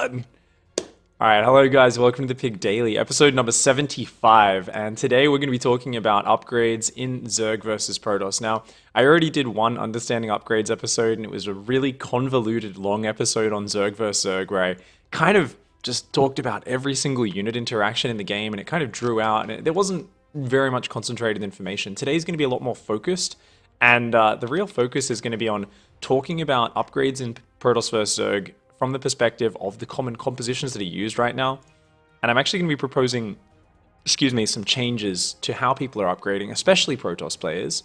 done. Alright, hello guys, welcome to the PiG Daily, episode number 75, and today we're going to be talking about upgrades in Zerg versus Protoss. Now, I already did one Understanding Upgrades episode, and it was a really convoluted, long episode on Zerg versus Zerg, where I kind of just talked about every single unit interaction in the game, and it kind of drew out, and there wasn't very much concentrated information. Today's going to be a lot more focused, and the real focus is going to be on talking about upgrades in Protoss versus Zerg from the perspective of the common compositions that are used right now. And I'm actually going to be proposing, some changes to how people are upgrading, especially Protoss players,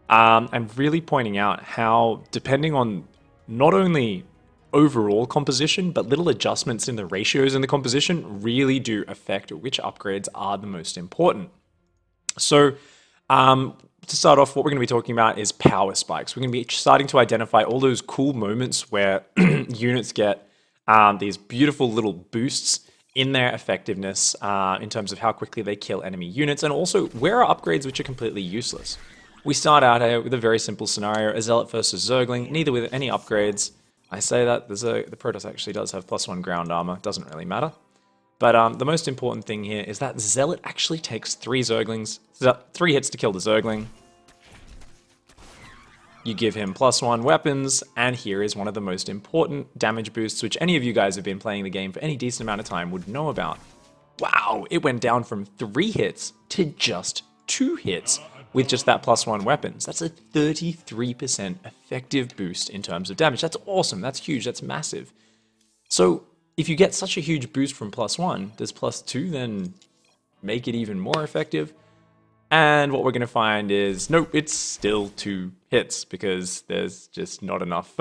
and really pointing out how, depending on not only overall composition, but little adjustments in the ratios in the composition really do affect which upgrades are the most important. So, to start off, what we're going to be talking about is power spikes. We're going to be starting to identify all those cool moments where units get these beautiful little boosts in their effectiveness in terms of how quickly they kill enemy units, and also where are upgrades which are completely useless. We start out here with a very simple scenario, a Zealot versus Zergling, neither with any upgrades. I say that the Protoss actually does have +1 ground armor, doesn't really matter. But the most important thing here is that Zealot actually takes 3 Zerglings, 3 hits to kill the Zergling. You give him +1 weapons, and here is one of the most important damage boosts, which any of you guys have been playing the game for any decent amount of time would know about. Wow, it went down from 3 hits to just 2 hits with just that +1 weapons. That's a 33% effective boost in terms of damage. That's awesome, that's huge, that's massive. So, if you get such a huge boost from +1, does +2 then make it even more effective? And what we're going to find is, nope, it's still 2 hits, because there's just not enough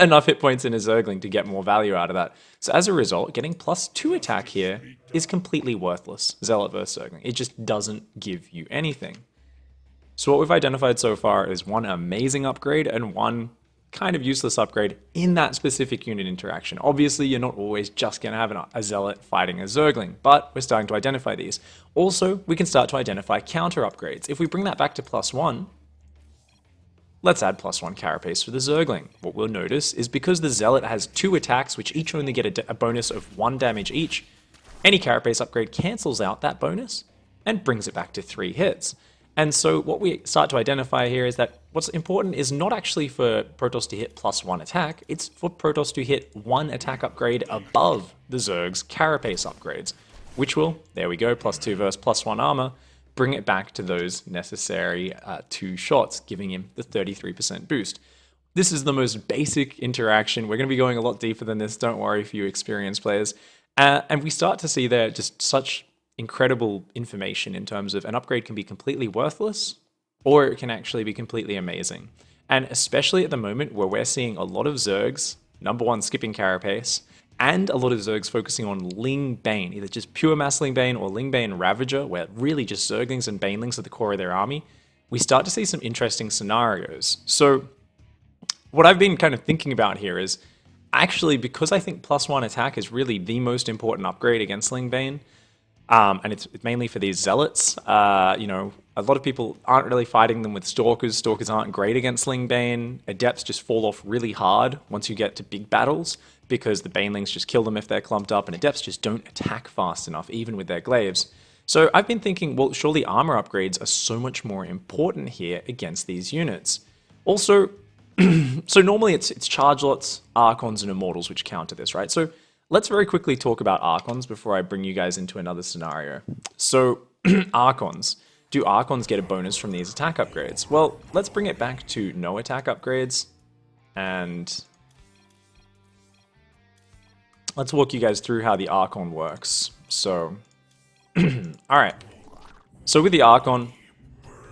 enough hit points in a Zergling to get more value out of that. So as a result, getting +2 attack here is completely worthless, Zealot versus Zergling. It just doesn't give you anything. So what we've identified so far is one amazing upgrade and one kind of useless upgrade in that specific unit interaction. Obviously, you're not always just going to have a Zealot fighting a Zergling, but we're starting to identify these. Also, we can start to identify counter upgrades. If we bring that back to +1, let's add +1 carapace for the Zergling. What we'll notice is because the Zealot has 2 attacks, which each only get a bonus of 1 damage each, any carapace upgrade cancels out that bonus and brings it back to 3 hits. And so what we start to identify here is that what's important is not actually for Protoss to hit +1 attack, it's for Protoss to hit 1 attack upgrade above the Zerg's carapace upgrades, which will, there we go, +2 versus +1 armor, bring it back to those necessary 2 shots, giving him the 33% boost. This is the most basic interaction. We're going to be going a lot deeper than this, don't worry if you experienced players. And we start to see there just such incredible information in terms of an upgrade can be completely worthless, or it can actually be completely amazing. And especially at the moment where we're seeing a lot of Zergs, #1 skipping carapace, and a lot of Zergs focusing on Ling Bane, either just pure mass Ling Bane or Ling Bane Ravager, where really just Zerglings and Banelings are the core of their army, we start to see some interesting scenarios. So what I've been kind of thinking about here is, actually, because I think +1 attack is really the most important upgrade against Ling Bane, and it's mainly for these Zealots. A lot of people aren't really fighting them with Stalkers. Stalkers aren't great against Ling Bane. Adepts just fall off really hard once you get to big battles, because the Banelings just kill them if they're clumped up, and Adepts just don't attack fast enough, even with their glaives. So I've been thinking, well, surely armor upgrades are so much more important here against these units. Also, so normally it's charge lots, Archons, and Immortals which counter this, right? So let's very quickly talk about Archons before I bring you guys into another scenario. So, Archons. Do Archons get a bonus from these attack upgrades? Well, let's bring it back to no attack upgrades, and let's walk you guys through how the Archon works. So, alright. So with the Archon,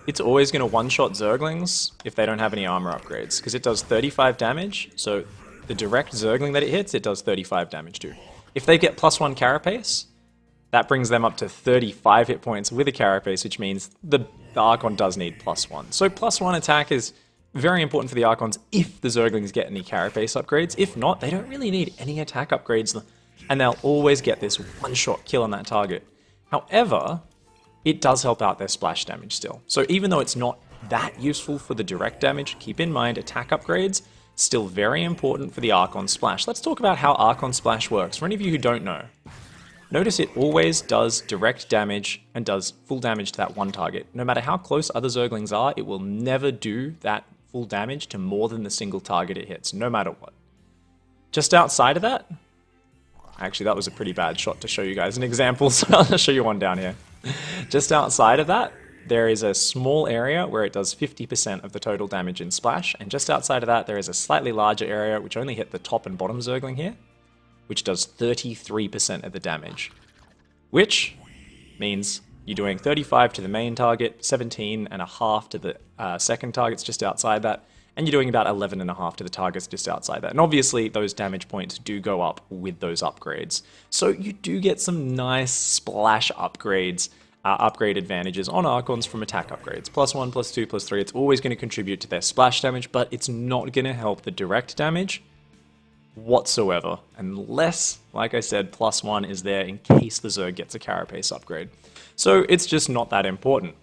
it's always going to one-shot Zerglings if they don't have any armor upgrades, because it does 35 damage, so the direct Zergling that it hits, it does 35 damage to. If they get +1 carapace, that brings them up to 35 hit points with a carapace, which means the Archon does need +1. So +1 attack is very important for the Archons if the Zerglings get any carapace upgrades. If not, they don't really need any attack upgrades, and they'll always get this one-shot kill on that target. However, it does help out their splash damage still. So even though it's not that useful for the direct damage, keep in mind attack upgrades still very important for the Archon Splash. Let's talk about how Archon Splash works. For any of you who don't know, notice it always does direct damage and does full damage to that one target. No matter how close other Zerglings are, it will never do that full damage to more than the single target it hits, no matter what. Just outside of that, actually that was a pretty bad shot to show you guys an example, so I'll show you one down here. Just outside of that, there is a small area where it does 50% of the total damage in Splash, and just outside of that there is a slightly larger area which only hit the top and bottom Zergling here, which does 33% of the damage. Which means you're doing 35 to the main target, 17.5 to the second targets just outside that, and you're doing about 11.5 to the targets just outside that. And obviously those damage points do go up with those upgrades. So you do get some nice Splash upgrades, upgrade advantages on Archons from attack upgrades. +1, +2, +3, it's always going to contribute to their splash damage, but it's not going to help the direct damage whatsoever, unless, like I said, +1 is there in case the Zerg gets a carapace upgrade. So it's just not that important.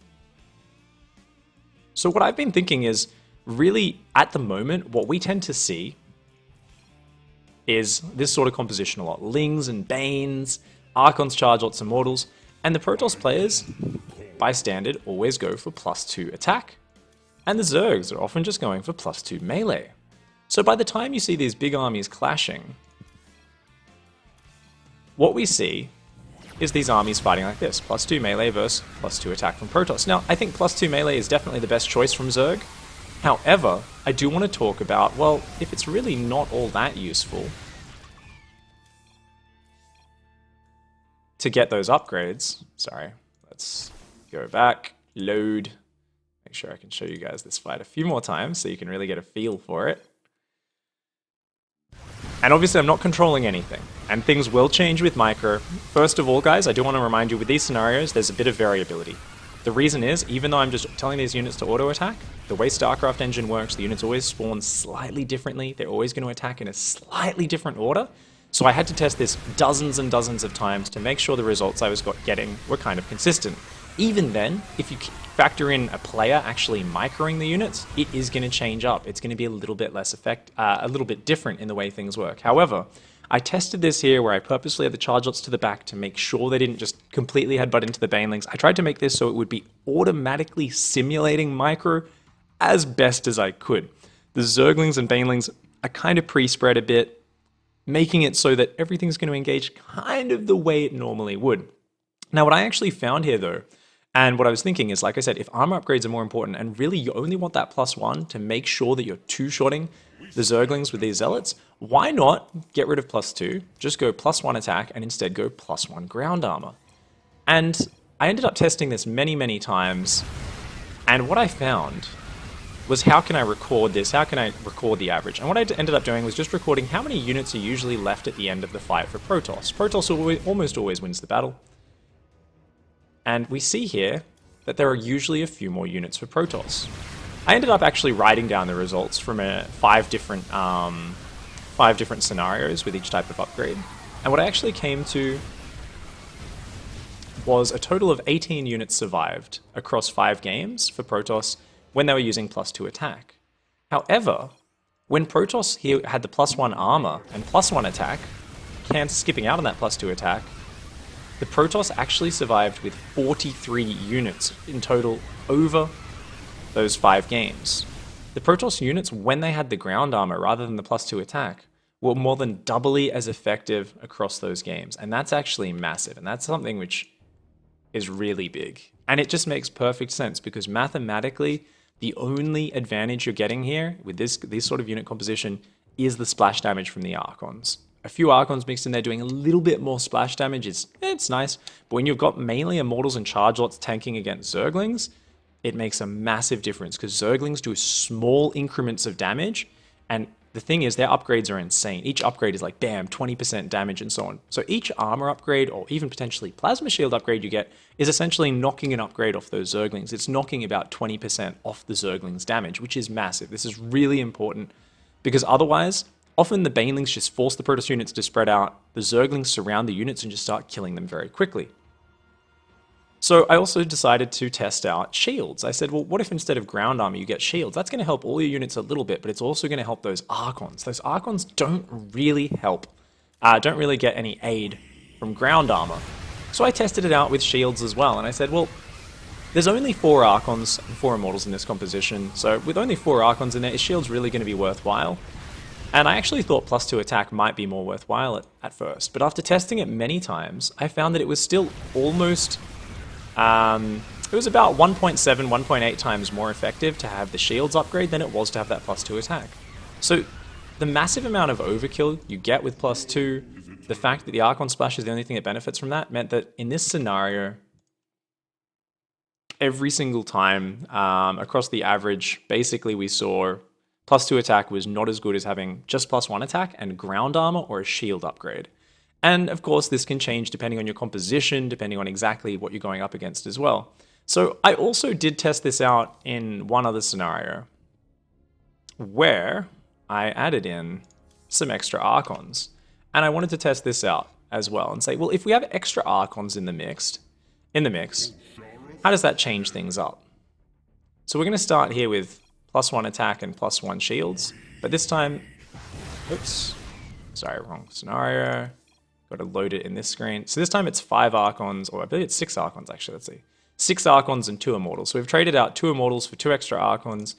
So what I've been thinking is, really, at the moment, what we tend to see is this sort of composition a lot. Lings and Banes, Archons, Chargelots, Immortals. And the Protoss players, by standard, always go for +2 attack. And the Zergs are often just going for +2 melee. So by the time you see these big armies clashing, what we see is these armies fighting like this. +2 melee versus +2 attack from Protoss. Now, I think +2 melee is definitely the best choice from Zerg. However, I do want to talk about, well, if it's really not all that useful to get those upgrades. Sorry, let's go back, load, make sure I can show you guys this fight a few more times so you can really get a feel for it. And obviously I'm not controlling anything, and things will change with micro. First of all, guys, I do want to remind you with these scenarios, there's a bit of variability. The reason is, even though I'm just telling these units to auto-attack, the way StarCraft Engine works, the units always spawn slightly differently, they're always going to attack in a slightly different order. So I had to test this dozens and dozens of times to make sure the results I was getting were kind of consistent. Even then, if you factor in a player actually microing the units, it is going to change up. It's going to be a little bit less a little bit different in the way things work. However, I tested this here where I purposely had the Chargelots to the back to make sure they didn't just completely headbutt into the Banelings. I tried to make this so it would be automatically simulating micro as best as I could. The Zerglings and Banelings are kind of pre-spread a bit, making it so that everything's going to engage kind of the way it normally would. Now, what I actually found here, though, and what I was thinking is, like I said, if armor upgrades are more important, and really you only want that +1 to make sure that you're two-shotting the Zerglings with these Zealots, why not get rid of +2, just go +1 attack, and instead go +1 ground armor? And I ended up testing this many, many times, and what I found was, how can I record this? How can I record the average? And what I ended up doing was just recording how many units are usually left at the end of the fight for Protoss. Protoss almost always wins the battle. And we see here that there are usually a few more units for Protoss. I ended up actually writing down the results from five different scenarios with each type of upgrade. And what I actually came to was a total of 18 units survived across 5 games for Protoss when they were using +2 attack. However, when Protoss here had the +1 armor and +1 attack, skipping out on that +2 attack, the Protoss actually survived with 43 units in total over those 5 games. The Protoss units, when they had the ground armor rather than the +2 attack, were more than doubly as effective across those games. And that's actually massive, and that's something which is really big. And it just makes perfect sense, because mathematically, the only advantage you're getting here with this sort of unit composition is the splash damage from the Archons. A few Archons mixed in there doing a little bit more splash damage it's nice, but when you've got mainly Immortals and Chargelots tanking against Zerglings, it makes a massive difference, because Zerglings do small increments of damage, and the thing is, their upgrades are insane. Each upgrade is like, bam, 20% damage and so on. So each armor upgrade, or even potentially plasma shield upgrade you get, is essentially knocking an upgrade off those Zerglings. It's knocking about 20% off the Zerglings' damage, which is massive. This is really important, because otherwise, often the Banelings just force the Protoss units to spread out, the Zerglings surround the units and just start killing them very quickly. So I also decided to test out shields. I said, well, what if instead of ground armor you get shields? That's going to help all your units a little bit, but it's also going to help those Archons. Those Archons don't really help, don't really get any aid from ground armor. So I tested it out with shields as well, and I said, well, there's only 4 Archons and 4 Immortals in this composition, so with only 4 Archons in there, is shields really going to be worthwhile? And I actually thought +2 attack might be more worthwhile at first, but after testing it many times, I found that it was still almost... it was about 1.7, 1.8 times more effective to have the shields upgrade than it was to have that +2 attack. So the massive amount of overkill you get with +2, the fact that the Archon Splash is the only thing that benefits from that, meant that in this scenario, every single time across the average, basically we saw +2 attack was not as good as having just +1 attack and ground armor or a shield upgrade. And of course, this can change depending on your composition, depending on exactly what you're going up against as well. So I also did test this out in one other scenario where I added in some extra Archons. And I wanted to test this out as well and say, well, if we have extra Archons in the mix, how does that change things up? So we're going to start here with +1 attack and +1 shields, but this time, oops, sorry, wrong scenario. Got to load it in this screen. So this time it's 5 Archons, or I believe it's 6 Archons actually, let's see. 6 Archons and 2 Immortals. So we've traded out 2 Immortals for 2 extra Archons,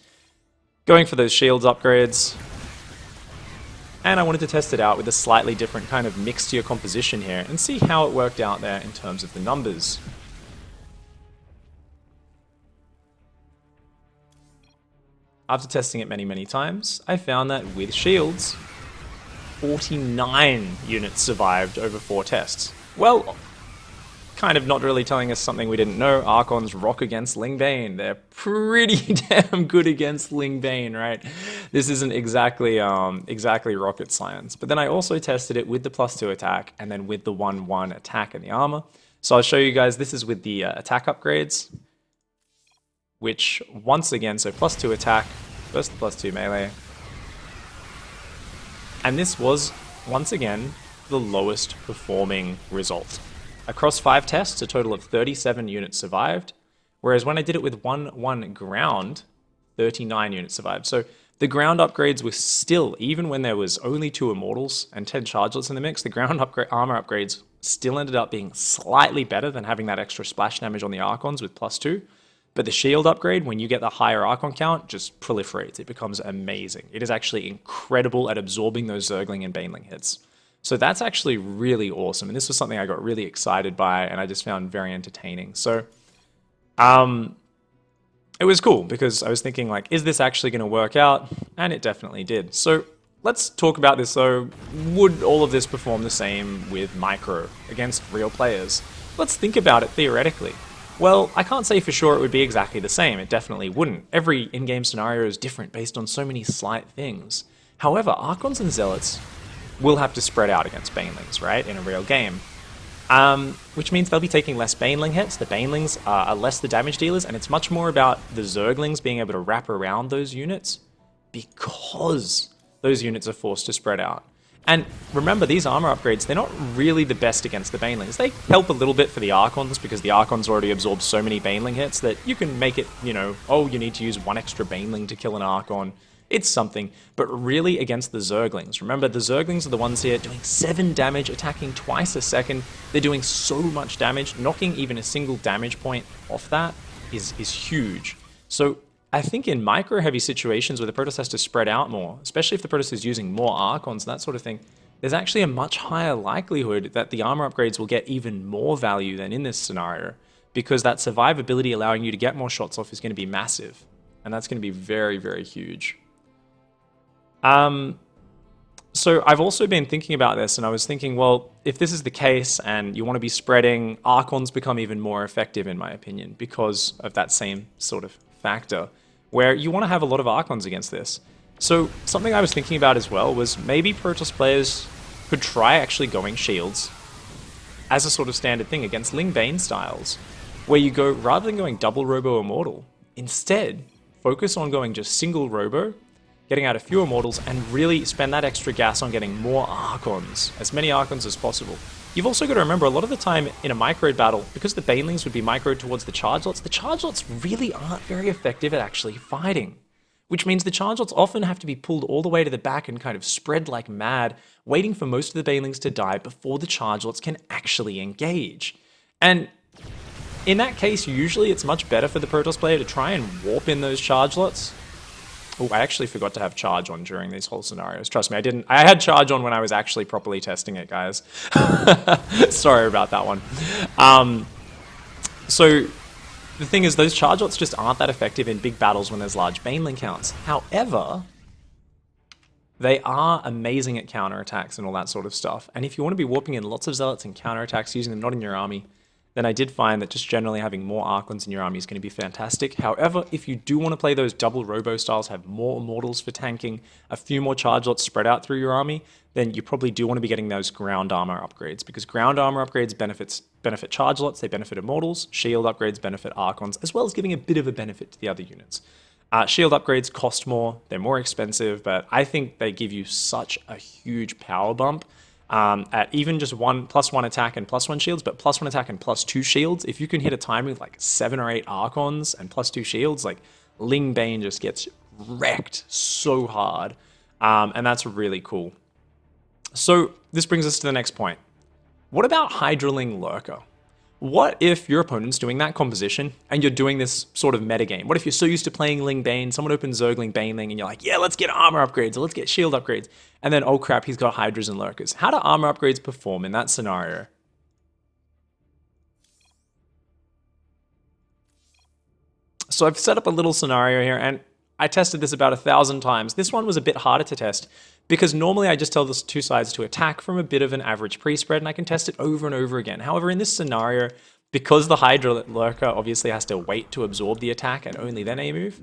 going for those shields upgrades. And I wanted to test it out with a slightly different kind of mixture composition here and see how it worked out there in terms of the numbers. After testing it many, many times, I found that with shields, 49 units survived over 4 tests. Well, kind of not really telling us something we didn't know. Archons rock against Ling Bane. They're pretty damn good against Ling Bane, right? This isn't exactly rocket science. But then I also tested it with the +2 attack and then with the 1/1 attack and the armor. So I'll show you guys, this is with the attack upgrades, which once again, so +2 attack versus the +2 melee. And this was, once again, the lowest performing result. Across 5 tests, a total of 37 units survived, whereas when I did it with 1/1 ground, 39 units survived. So the ground upgrades were still, even when there was only 2 Immortals and 10 Chargelets in the mix, the ground armor upgrades still ended up being slightly better than having that extra splash damage on the Archons with +2. But the shield upgrade, when you get the higher Archon count, just proliferates. It becomes amazing. It is actually incredible at absorbing those Zergling and Baneling hits. So that's actually really awesome. And this was something I got really excited by and I just found very entertaining. So it was cool because I was thinking like, is this actually going to work out? And it definitely did. So let's talk about this though. Would all of this perform the same with micro against real players? Let's think about it theoretically. Well, I can't say for sure it would be exactly the same. It definitely wouldn't. Every in-game scenario is different based on so many slight things. However, Archons and Zealots will have to spread out against Banelings, right, in a real game. Which means they'll be taking less Baneling hits. The Banelings are less the damage dealers, and it's much more about the Zerglings being able to wrap around those units because those units are forced to spread out. And remember, these armor upgrades, they're not really the best against the Banelings. They help a little bit for the Archons because the Archons already absorb so many Baneling hits that you can make it, you know, oh, you need to use 1 extra Baneling to kill an Archon. It's something, but really against the Zerglings. Remember, the Zerglings are the ones here doing 7 damage, attacking twice a second. They're doing so much damage. Knocking even a single damage point off that is huge. So I think in micro-heavy situations where the Protoss has to spread out more, especially if the Protoss is using more Archons and that sort of thing, there's actually a much higher likelihood that the armor upgrades will get even more value than in this scenario, because that survivability allowing you to get more shots off is going to be massive, and that's going to be very, very huge. So I've also been thinking about this, and I was thinking, well, if this is the case and you want to be spreading, Archons become even more effective in my opinion because of that same sort of factor, where you want to have a lot of Archons against this. So something I was thinking about as well was maybe Protoss players could try actually going shields as a sort of standard thing against Ling Bane styles, where you go, rather than going double Robo Immortal, instead focus on going just single Robo, getting out a few Immortals, and really spend that extra gas on getting more Archons, as many Archons as possible. You've also got to remember, a lot of the time in a microed battle, because the banelings would be microed towards the chargelots, the chargelots really aren't very effective at actually fighting. Which means the chargelots often have to be pulled all the way to the back and kind of spread like mad, waiting for most of the banelings to die before the chargelots can actually engage. And in that case, usually it's much better for the Protoss player to try and warp in those chargelots. Oh, I actually forgot to have charge on during these whole scenarios. Trust me, I didn't. I had charge on when I was actually properly testing it, guys. Sorry about that one. So the thing is, those chargelots just aren't that effective in big battles when there's large baneling counts. However, they are amazing at counterattacks and all that sort of stuff. And if you want to be warping in lots of zealots and counterattacks, using them not in your army, then I did find that just generally having more Archons in your army is going to be fantastic. However, if you do want to play those double robo styles, have more Immortals for tanking, a few more chargelots spread out through your army, then you probably do want to be getting those ground armor upgrades, because ground armor upgrades benefit chargelots, they benefit Immortals, shield upgrades benefit Archons, as well as giving a bit of a benefit to the other units. Shield upgrades cost more, they're more expensive, but I think they give you such a huge power bump. At even just +1 attack and +1 shields, but +1 attack and +2 shields, if you can hit a time with like 7 or 8 Archons and +2 shields, like Ling Bane just gets wrecked so hard, and that's really cool. So this brings us to the next point. What about Hydraling Lurker? What if your opponent's doing that composition and you're doing this sort of metagame? What if you're so used to playing Ling Bane, someone opens Zergling Baneling and you're like, yeah, let's get armor upgrades or let's get shield upgrades. And then, oh crap, he's got Hydras and Lurkers. How do armor upgrades perform in that scenario? So I've set up a little scenario here and I tested this about 1,000 times. This one was a bit harder to test because normally I just tell the two sides to attack from a bit of an average pre-spread and I can test it over and over again. However, in this scenario, because the Hydra Lurker obviously has to wait to absorb the attack and only then A-move,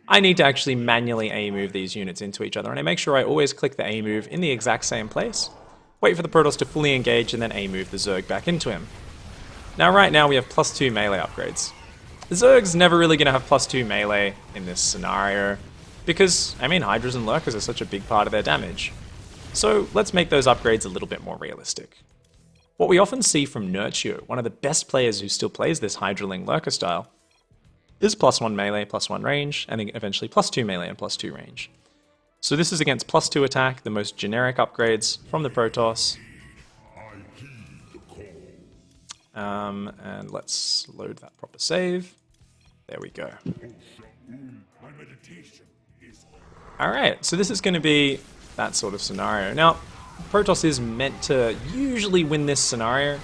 I need to actually manually A-move these units into each other, and I make sure I always click the A-move in the exact same place, wait for the Protoss to fully engage, and then A-move the Zerg back into him. Now right now we have +2 melee upgrades. The Zerg's never really going to have +2 melee in this scenario, because, I mean, Hydras and Lurkers are such a big part of their damage. So let's make those upgrades a little bit more realistic. What we often see from Nurtio, one of the best players who still plays this Hydraling Lurker style, is +1 melee, +1 range, and then eventually +2 melee and +2 range. So this is against +2 attack, the most generic upgrades from the Protoss. And let's load that proper save. There we go. Alright, so this is going to be that sort of scenario. Now, Protoss is meant to usually win this scenario.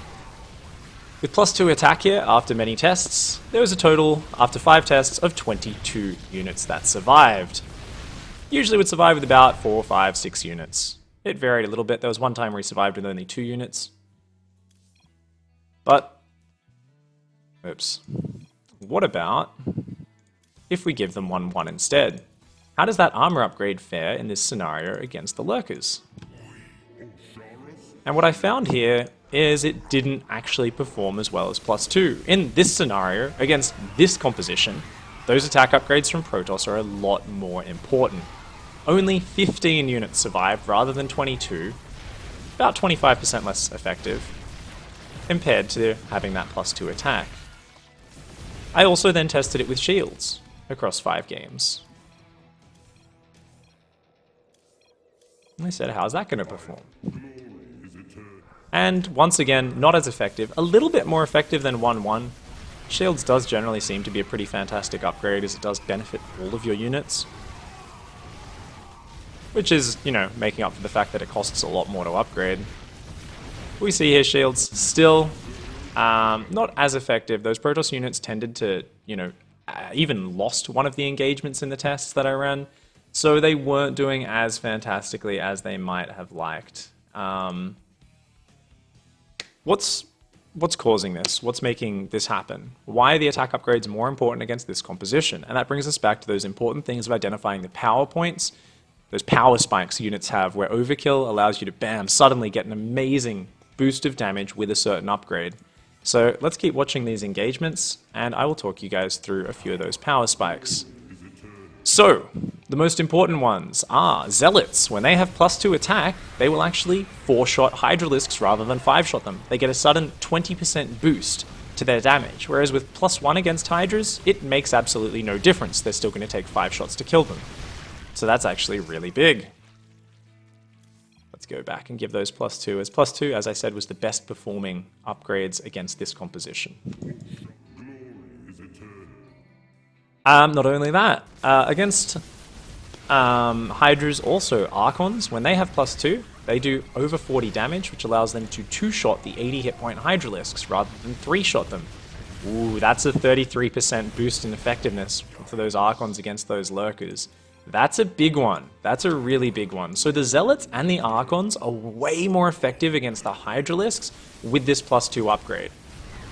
With +2 attack here, after many tests, there was a total, after 5 tests, of 22 units that survived. Usually would survive with about 4, 5, 6 units. It varied a little bit. There was one time where he survived with only 2 units. But, oops. What about if we give them 1-1 instead? How does that armor upgrade fare in this scenario against the Lurkers? And what I found here is it didn't actually perform as well as +2. In this scenario, against this composition, those attack upgrades from Protoss are a lot more important. Only 15 units survived rather than 22, about 25% less effective, compared to having that +2 attack. I also then tested it with shields across 5 games. And I said, how's that going to perform? And once again, not as effective. A little bit more effective than 1-1. Shields does generally seem to be a pretty fantastic upgrade, as it does benefit all of your units. Which is, you know, making up for the fact that it costs a lot more to upgrade. We see here shields still not as effective. Those Protoss units tended to, you know, even lost one of the engagements in the tests that I ran. So they weren't doing as fantastically as they might have liked. What's causing this? What's making this happen? Why are the attack upgrades more important against this composition? And that brings us back to those important things of identifying the power points, those power spikes units have, where overkill allows you to, bam, suddenly get an amazing boost of damage with a certain upgrade. So let's keep watching these engagements, and I will talk you guys through a few of those power spikes. So, The most important ones are Zealots. When they have +2 attack, they will actually 4-shot Hydralisks rather than 5-shot them. They get a sudden 20% boost to their damage, whereas with +1 against Hydras, it makes absolutely no difference. They're still going to take 5 shots to kill them. So that's actually really big. Let's go back and give those +2, as +2, as I said, was the best performing upgrades against this composition. Not only that, against Hydras also, Archons, when they have +2, they do over 40 damage, which allows them to 2-shot the 80 hit point Hydralisks rather than 3-shot them. Ooh, that's a 33% boost in effectiveness for those Archons against those Lurkers. That's a big one. That's a really big one. So the Zealots and the Archons are way more effective against the Hydralisks with this +2 upgrade.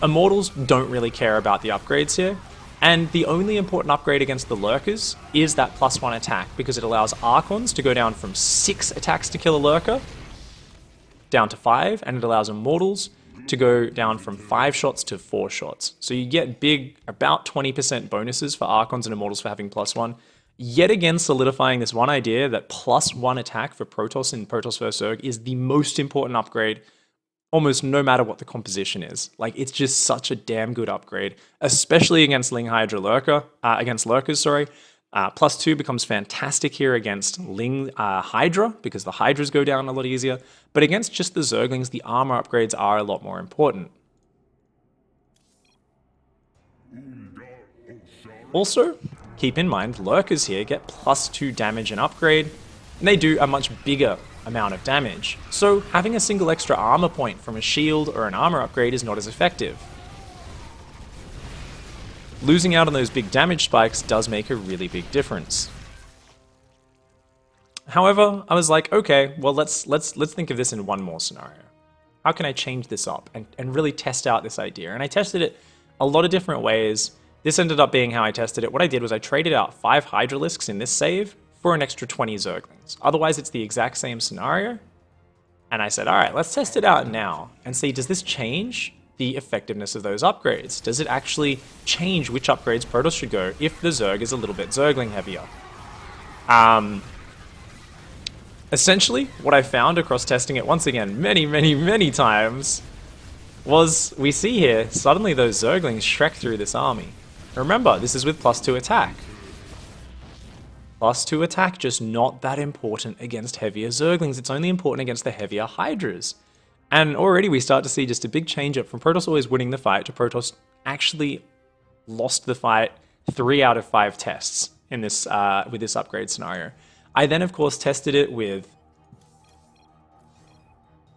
Immortals don't really care about the upgrades here. And the only important upgrade against the Lurkers is that +1 attack, because it allows Archons to go down from 6 attacks to kill a Lurker down to 5, and it allows Immortals to go down from 5 shots to 4 shots. So you get big, about 20% bonuses for Archons and Immortals for having +1. Yet again solidifying this one idea that +1 attack for Protoss in Protoss vs Zerg is the most important upgrade almost no matter what the composition is. Like, it's just such a damn good upgrade, especially against Ling Hydra Lurker, against Lurkers, sorry. +2 becomes fantastic here against Ling Hydra, because the Hydras go down a lot easier, but against just the Zerglings, the armor upgrades are a lot more important. Also, keep in mind, Lurkers here get +2 damage and upgrade, and they do a much bigger amount of damage. So having a single extra armor point from a shield or an armor upgrade is not as effective. Losing out on those big damage spikes does make a really big difference. However, I was like, okay, well let's think of this in one more scenario. How can I change this up and really test out this idea? And I tested it a lot of different ways. This ended up being how I tested it. What I did was I traded out 5 Hydralisks in this save for an extra 20 Zerglings. Otherwise, it's the exact same scenario. And I said, all right, let's test it out now and see, does this change the effectiveness of those upgrades? Does it actually change which upgrades Protoss should go if the Zerg is a little bit Zergling heavier? Essentially, what I found across testing it once again many times was, we see here, suddenly those Zerglings shrek through this army. Remember, this is with +2 attack. +2 attack, just not that important against heavier Zerglings. It's only important against the heavier Hydras. And already we start to see just a big change up from Protoss always winning the fight to Protoss actually lost the fight 3 out of 5 tests in this with this upgrade scenario. I then, of course, tested it with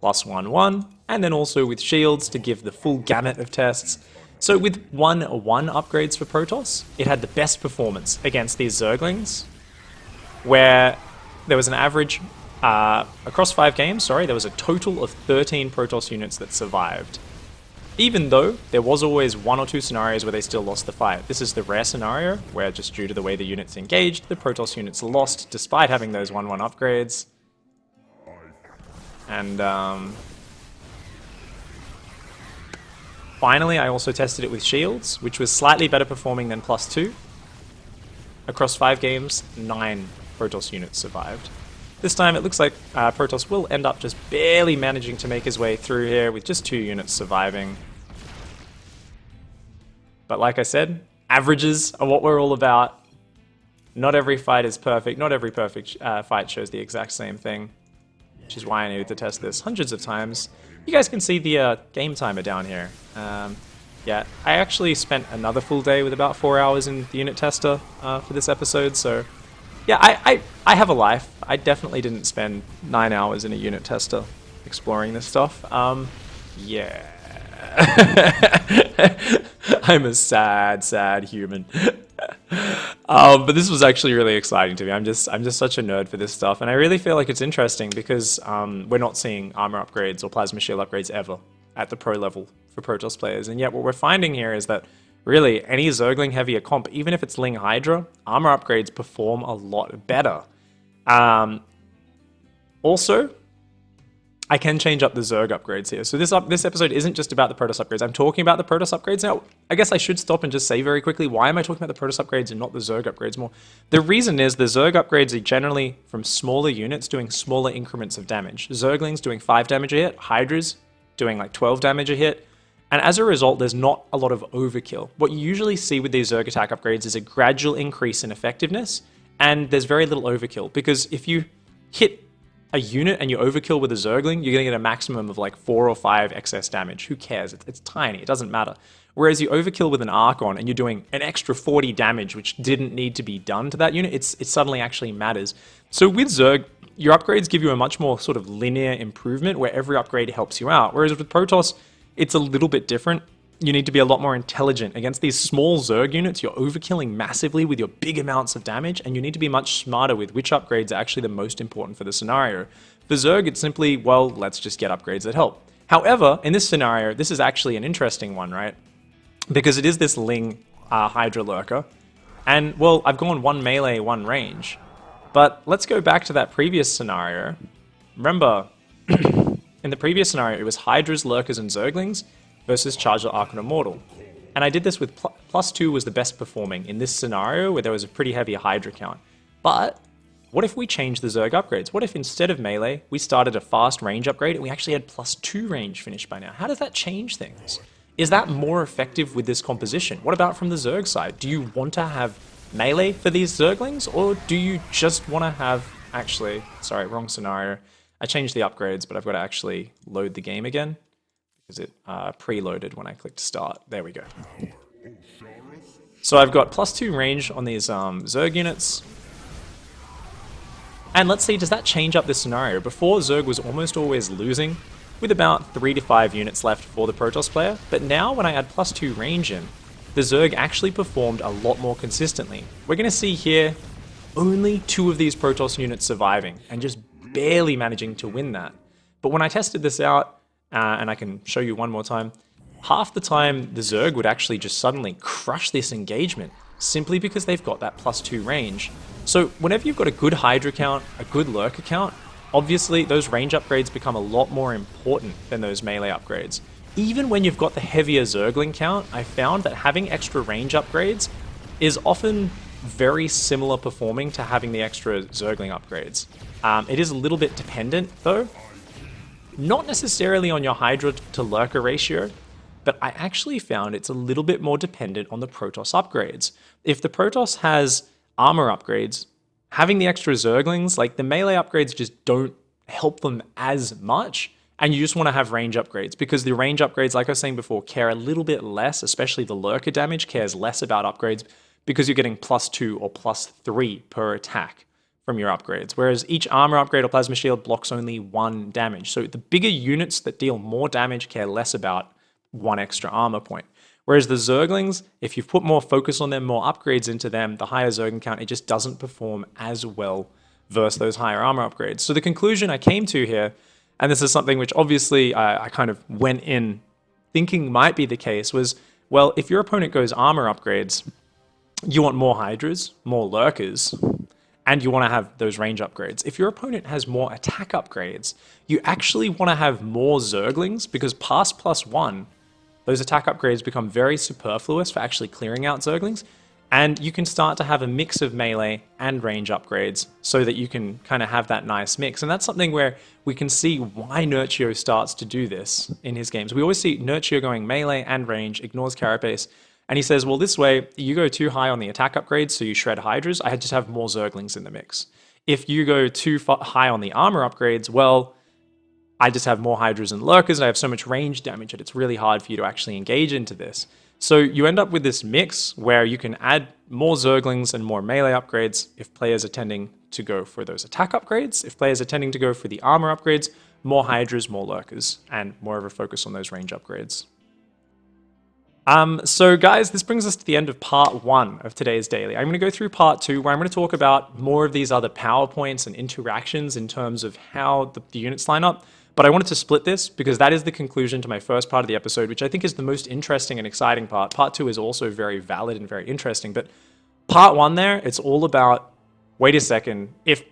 +1/1, and then also with shields to give the full gamut of tests. So with 1/1 upgrades for Protoss, it had the best performance against these Zerglings, where there was an average, across 5 games, there was a total of 13 Protoss units that survived. Even though there was always 1 or 2 scenarios where they still lost the fight. This is the rare scenario, where just due to the way the units engaged, the Protoss units lost, despite having those 1/1 upgrades. And finally, I also tested it with shields, which was slightly better performing than +2. Across 5 games, 9 Protoss units survived. This time it looks like Protoss will end up just barely managing to make his way through here with just 2 units surviving. But like I said, averages are what we're all about. Not every fight is perfect. Not every perfect fight shows the exact same thing, which is why I needed to test this hundreds of times. You guys can see the game timer down here. Yeah, I actually spent another full day with about 4 hours in the unit tester for this episode, so yeah, I have a life. I definitely didn't spend 9 hours in a unit tester exploring this stuff. Yeah. I'm a sad human. But this was actually really exciting to me. I'm just such a nerd for this stuff, and I really feel like it's interesting because we're not seeing armor upgrades or plasma shield upgrades ever at the pro level for Protoss players, and yet what we're finding here is that really any Zergling heavier comp, even if it's Ling Hydra, armor upgrades perform a lot better. Also, I can change up the Zerg upgrades here. So this episode isn't just about the Protoss upgrades. I'm talking about the Protoss upgrades. Now, I guess I should stop and just say very quickly, why am I talking about the Protoss upgrades and not the Zerg upgrades more? The reason is the Zerg upgrades are generally from smaller units doing smaller increments of damage. Zerglings doing 5 damage a hit, Hydras doing like 12 damage a hit, and as a result, there's not a lot of overkill. What you usually see with these Zerg attack upgrades is a gradual increase in effectiveness, and there's very little overkill, because if you hit a unit and you overkill with a Zergling, you're going to get a maximum of like 4 or 5 excess damage. Who cares? It's tiny. It doesn't matter. Whereas you overkill with an Archon and you're doing an extra 40 damage, which didn't need to be done to that unit, it suddenly actually matters. So with Zerg, your upgrades give you a much more sort of linear improvement where every upgrade helps you out. Whereas with Protoss, it's a little bit different. You need to be a lot more intelligent. Against these small Zerg units, you're overkilling massively with your big amounts of damage, and you need to be much smarter with which upgrades are actually the most important for the scenario. For Zerg, it's simply, well, let's just get upgrades that help. However, in this scenario, this is actually an interesting one, right? Because it is this Ling Hydra Lurker, and, well, I've gone 1 melee, 1 range. But let's go back to that previous scenario. Remember, in the previous scenario, it was Hydras, Lurkers, and Zerglings versus Charger, Archon, Immortal. And I did this with +2 was the best performing in this scenario where there was a pretty heavy Hydra count. But what if we changed the Zerg upgrades? What if instead of melee, we started a fast range upgrade and we actually had +2 range finished by now? How does that change things? Is that more effective with this composition? What about from the Zerg side? Do you want to have melee for these Zerglings, or do you just want to have... Actually, sorry, wrong scenario. I changed the upgrades, but I've got to actually load the game again, because it preloaded when I clicked start. There we go. So I've got +2 range on these Zerg units. And let's see, does that change up this scenario? Before, Zerg was almost always losing, with about 3 to 5 units left for the Protoss player. But now, when I add +2 range in, the Zerg actually performed a lot more consistently. We're going to see here only 2 of these Protoss units surviving, and just barely managing to win that. But when I tested this out, and I can show you one more time, half the time the Zerg would actually just suddenly crush this engagement, simply because they've got that +2 range. So whenever you've got a good Hydra count, a good Lurker count, obviously those range upgrades become a lot more important than those melee upgrades. Even when you've got the heavier Zergling count, I found that having extra range upgrades is often very similar performing to having the extra Zergling upgrades. It is a little bit dependent though, not necessarily on your Hydra to Lurker ratio, but I actually found it's a little bit more dependent on the Protoss upgrades. If the Protoss has armor upgrades, having the extra Zerglings, like the melee upgrades just don't help them as much, and you just want to have range upgrades, because the range upgrades, like I was saying before, care a little bit less, especially the Lurker damage cares less about upgrades, because you're getting +2 or +3 per attack from your upgrades, whereas each armor upgrade or plasma shield blocks only 1 damage. So the bigger units that deal more damage care less about 1 extra armor point. Whereas the Zerglings, if you've put more focus on them, more upgrades into them, the higher Zergling count, it just doesn't perform as well versus those higher armor upgrades. So the conclusion I came to here, and this is something which obviously I kind of went in thinking might be the case, was, well, if your opponent goes armor upgrades, you want more Hydras, more Lurkers, and you want to have those range upgrades. If your opponent has more attack upgrades, you actually want to have more Zerglings, because past +1, those attack upgrades become very superfluous for actually clearing out Zerglings, and you can start to have a mix of melee and range upgrades so that you can kind of have that nice mix. And that's something where we can see why Nurtio starts to do this in his games. We always see Nurtio going melee and range, ignores Carapace, and he says, well, this way, you go too high on the attack upgrades, so you shred Hydras, I just have more Zerglings in the mix. If you go too high on the armor upgrades, well, I just have more Hydras and Lurkers, and I have so much range damage that it's really hard for you to actually engage into this. So you end up with this mix where you can add more Zerglings and more melee upgrades if players are tending to go for those attack upgrades. If players are tending to go for the armor upgrades, more Hydras, more Lurkers, and more of a focus on those range upgrades. So guys, this brings us to the end of part 1 of today's daily. I'm going to go through part 2, where I'm going to talk about more of these other PowerPoints and interactions in terms of how the units line up. But I wanted to split this because that is the conclusion to my first part of the episode, which I think is the most interesting and exciting part. Part 2 is also very valid and very interesting, but part 1 there, it's all about, wait a second, if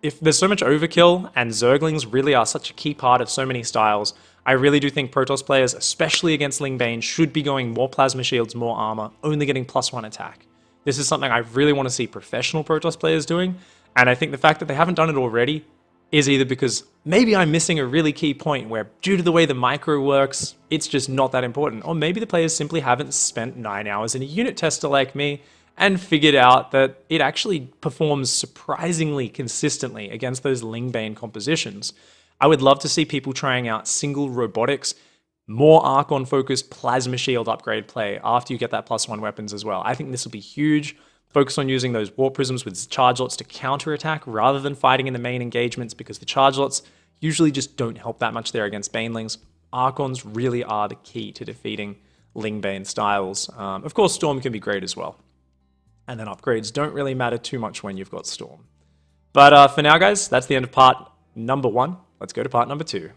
if there's so much overkill and Zerglings really are such a key part of so many styles, I really do think Protoss players, especially against Lingbane, should be going more Plasma Shields, more armor, only getting +1 attack. This is something I really want to see professional Protoss players doing, and I think the fact that they haven't done it already is either because maybe I'm missing a really key point where, due to the way the micro works, it's just not that important, or maybe the players simply haven't spent 9 hours in a unit tester like me and figured out that it actually performs surprisingly consistently against those Lingbane compositions. I would love to see people trying out single robotics, more Archon-focused Plasma Shield upgrade play after you get that +1 weapons as well. I think this will be huge. Focus on using those Warp Prisms with charge lots to counterattack rather than fighting in the main engagements, because the charge lots usually just don't help that much there against Banelings. Archons really are the key to defeating Lingbane styles. Of course, Storm can be great as well. And then upgrades don't really matter too much when you've got Storm. But for now, guys, that's the end of part number 1. Let's go to part number 2.